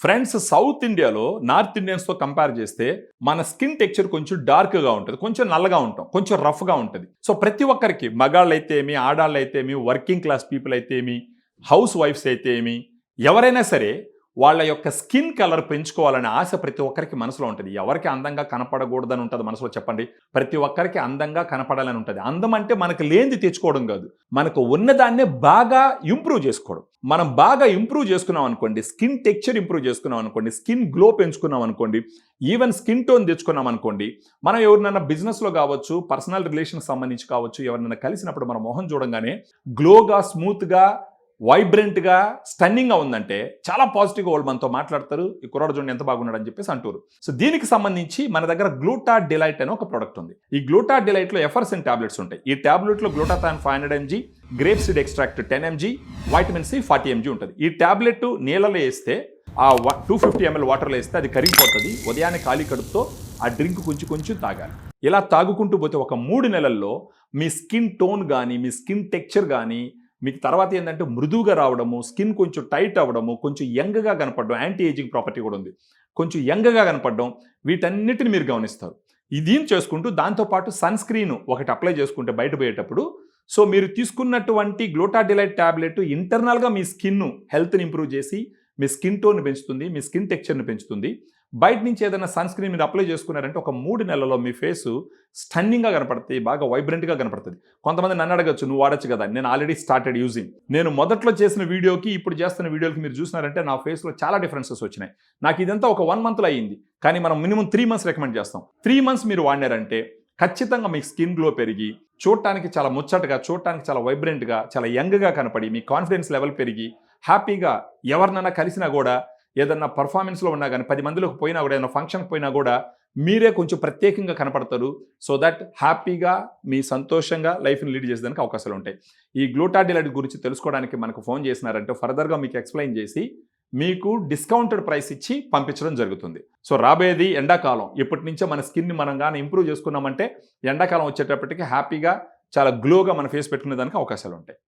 Friends, south ఇండియాలో north ఇండియన్స్‌తో compare చేస్తే మన స్కిన్ టెక్స్చర్ కొంచెం డార్క్‌గా ఉంటది. కొంచెం నల్లగా ఉంటాం. కొంచెం రఫ్‌గా ఉంటది. సో, ప్రతి ఒక్కరికి మగాళ్ళైతే ఏమి, ఆడాళ్ళైతే ఏమి, వర్కింగ్ క్లాస్ పీపుల్ అయితే ఏమి, హౌస్ వైఫ్స్ అయితే ఏమి, ఎవరైనా సరే వాళ్ళ యొక్క స్కిన్ కలర్ పెంచుకోవాలనే ఆశ ప్రతి ఒక్కరికి మనసులో ఉంటది. ఎవరికి అందంగా కనపడకూడదని ఉంటది మనసులో చెప్పండి? ప్రతి ఒక్కరికి అందంగా కనపడాలని ఉంటది. అందం అంటే మనకు లేనిది తెచ్చుకోవడం కాదు. మనకు ఉన్నదాన్నే బాగా ఇంప్రూవ్ చేసుకోవడం. మనం బాగా ఇంప్రూవ్ చేసుకున్నాం అనుకోండి, స్కిన్ టెక్స్చర్ ఇంప్రూవ్ చేసుకున్నాం అనుకోండి, స్కిన్ గ్లో పెంచుకున్నాం అనుకోండి, ఈవెన్ స్కిన్ టోన్ తెచ్చుకున్నాం అనుకోండి, మనం ఎవరినైనా బిజినెస్‌లో కావచ్చు, పర్సనల్ రిలేషన్‌కి సంబంధించి కావచ్చు, ఎవరినైనా కలిసినప్పుడు మన మొహం చూడంగానే గ్లోగా, స్మూత్‌గా, వైబ్రెంట్‌గా, స్టన్నింగ్‌గా ఉందంటే చాలా పాజిటివ్‌గా వాళ్ళు మనతో మాట్లాడతారు. ఈ కుర్రాడు చూడండి ఎంత బాగున్నాడని చెప్పేసి అంటారు. సో, దీనికి సంబంధించి మన దగ్గర గ్లూటా డిలైట్ అనే ఒక ప్రొడక్ట్ ఉంది. ఈ గ్లూటా డిలైట్‌లో ఎఫర్సిన్ టాబ్లెట్స్ ఉంటాయి. ఈ టాబ్లెట్‌లో glutathione 500 MG, grape seed extract 10 MG, vitamin C 40 MG ఉంటుంది. ఈ టాబ్లెట్ నీళ్ళలో వేస్తే 250 ఎంఎల్ వాటర్లో వేస్తే అది కరిగిపోతుంది. ఉదయాన్నే ఖాళీ కడుపుతో ఆ డ్రింక్ కొంచెం కొంచెం తాగాలి. ఇలా తాగుకుంటూ పోతే ఒక 3 నెలల్లో మీ స్కిన్ టోన్ కానీ, మీ స్కిన్ టెక్స్చర్ కానీ, మీకు తర్వాత ఏంటంటే మృదువుగా రావడము, స్కిన్ కొంచెం టైట్ అవ్వడము, కొంచెం యంగ్‌గా కనపడడం, యాంటీ ఏజింగ్ ప్రాపర్టీ కూడా ఉంది. కొంచెం యంగ్‌గా కనపడడం, వీటన్నిటిని మీరు గమనిస్తారు. దీన్ని చేసుకుంటూ దాంతో పాటు సన్ స్క్రీన్ ఒకటి అప్లై చేసుకుంటే బయట పోయేటప్పుడు, సో, మీరు తీసుకున్నటువంటి గ్లూటా డిలైట్ టాబ్లెట్ ఇంటర్నల్‌గా మీ స్కిన్ హెల్త్‌ని ఇంప్రూవ్ చేసి, మీ స్కిన్ టోన్‌ని పెంచుతుంది, మీ స్కిన్ టెక్స్చర్‌ని పెంచుతుంది. బయట నుంచి ఏదైనా సన్ స్క్రీన్ మీరు అప్లై చేసుకున్నారంటే ఒక 3 నెలల్లో మీ ఫేసు స్టన్నింగ్‌గా కనపడుతుంది. బాగా వైబ్రెంట్‌గా కనపడుతుంది. కొంతమంది నన్ను అడగొచ్చు, "నువ్వు వాడొచ్చు కదా?" నేను ఆల్రెడీ స్టార్టెడ్ యూజింగ్. నేను మొదట్లో చేసిన వీడియోకి, ఇప్పుడు చేస్తున్న వీడియోకి మీరు చూసినారంటే నా ఫేస్‌లో చాలా డిఫరెన్సెస్ వచ్చినాయి. నాకు ఇదంతా ఒక 1 మంత్‌లో అయింది. కానీ మనం మినిమమ్ 3 మంత్స్ రికమెండ్ చేస్తాం. 3 మంత్స్ మీరు వాడినారంటే ఖచ్చితంగా మీకు స్కిన్ గ్లో పెరిగి, చూడటానికి చాలా ముచ్చటగా, చూడటానికి చాలా వైబ్రెంట్‌గా, చాలా యంగ్‌గా కనపడి, మీ కాన్ఫిడెన్స్ లెవెల్ పెరిగి, హ్యాపీగా ఎవరినైనా కలిసినా కూడా, ఏదన్నా పర్ఫార్మెన్స్‌లో ఉన్నా గానీ, 10 మందిలోకి పోయినా కూడా, ఏదైనా ఫంక్షన్‌కి పోయినా కూడా మీరే కొంచెం ప్రత్యేకంగా కనపడతారు. సో దట్ హ్యాపీగా, మీ సంతోషంగా లైఫ్‌ని లీడ్ చేసేదానికి అవకాశాలు ఉంటాయి. ఈ గ్లూటా డిలైట్ గురించి తెలుసుకోవడానికి మనకు ఫోన్ చేసినారంటే ఫర్దర్‌గా మీకు ఎక్స్‌ప్లెయిన్ చేసి, మీకు డిస్కౌంటెడ్ ప్రైస్ ఇచ్చి పంపించడం జరుగుతుంది. సో, రాబోయేది ఎండాకాలం. ఇప్పటి నుంచే మన స్కిన్‌ని మనం గాని ఇంప్రూవ్ చేసుకున్నామంటే ఎండాకాలం వచ్చేటప్పటికి హ్యాపీగా, చాలా గ్లోగా మన ఫేస్ పెట్టుకునే దానికి అవకాశాలు ఉంటాయి.